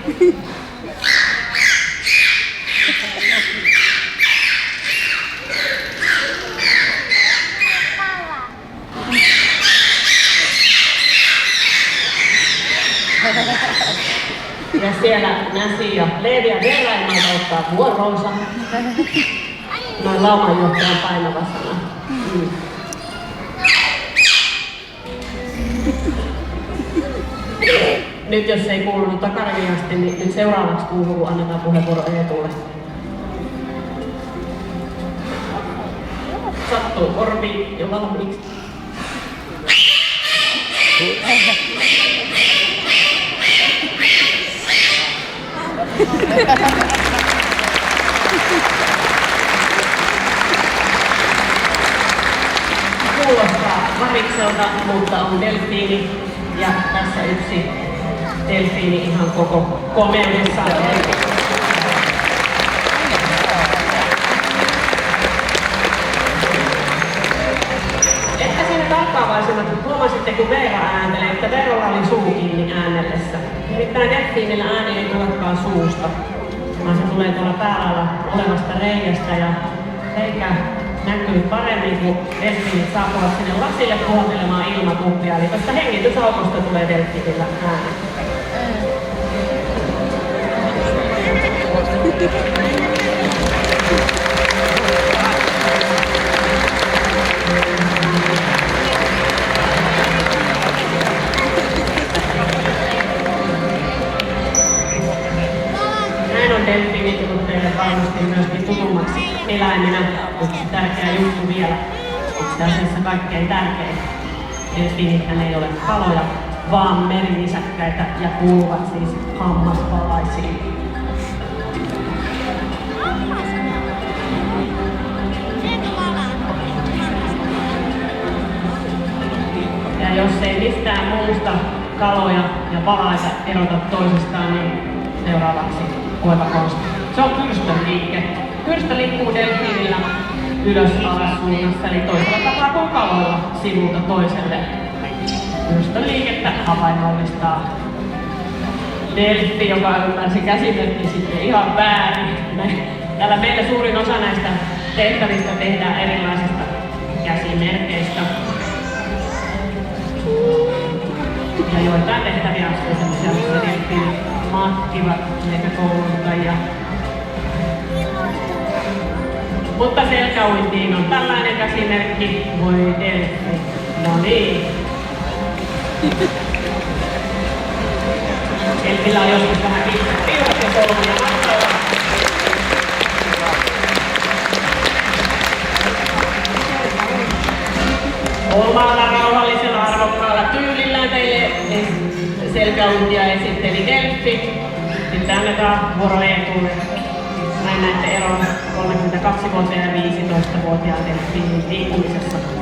Ja siellä Näsi ja Leevi ja Verraimmalta ottaa vuoronsa. Noin laumanjohtajan painava sana. Nyt jos ei kuulunut takariviin asti, niin nyt seuraavaksi kuuluu, kun annetaan puheenvuoro Eetulle. Sattuu korviin jo valmiiksi. Kuulostaa varikselta, mutta on delfiini ja tässä yksi delfiini ihan koko komeudessaan. Ehkä siinä tarkkaavaisena, kun huomasitte, kun Veera ääntelee, että Veeralla oli suu kiinni äänellessä. Nimittäin delfiinillä ääni ei tulekaan suusta, vaan se tulee tuolla päällä olevasta reiästä ja reikä näkyy paremmin, kun delfiinit saapuvat sinne lasille puhaltelemaan ilmatuppia. Eli tästä hengitysaukosta tulee delfiinillä ääni. Näin on delfiini tullut teille varmasti myöskin tutummaksi eläimenä. Yksi tärkeä juttu vielä, itse asiassa kaikkein tärkein. Delfiinithän ei ole kaloja, vaan merinisäkkäitä ja kuuluvat siis hammaspalaisiin. Ja jos ei mistään muusta kaloja ja palaisia erota toisistaan, niin seuraavaksi koiva konsti. Se on pyrstön liike. Pyrstö liikkuu delfiinillä ylös-alas suunnassa, eli toisella tapaa kuin kaloilla sivulta toiselle. Pyrstön liikettä havainnollistaa delfi, joka ymmärsi käsimerkki sitten ihan väärin. Täällä meillä suurin osa näistä tehtävistä tehdään erilaisista käsimerkeistä. Ja joitain tehtäviä on sellaisia, missä delfiinit matkivat meitä kouluttajia. Mutta selkäuintiin on tällainen käsimerkki. Voi delfi. No niin. Delfillä on joskus vähän piirret ja solmuja matkalla. Omalla rauhallisella arvokkaalla tyylillään teille selkäuintia esitteli delfi. Sitten annetaan vuoro Eetulle. Näin näette eron 32-vuotiaan ja 15-vuotiaan delfiinin liikkumisessa.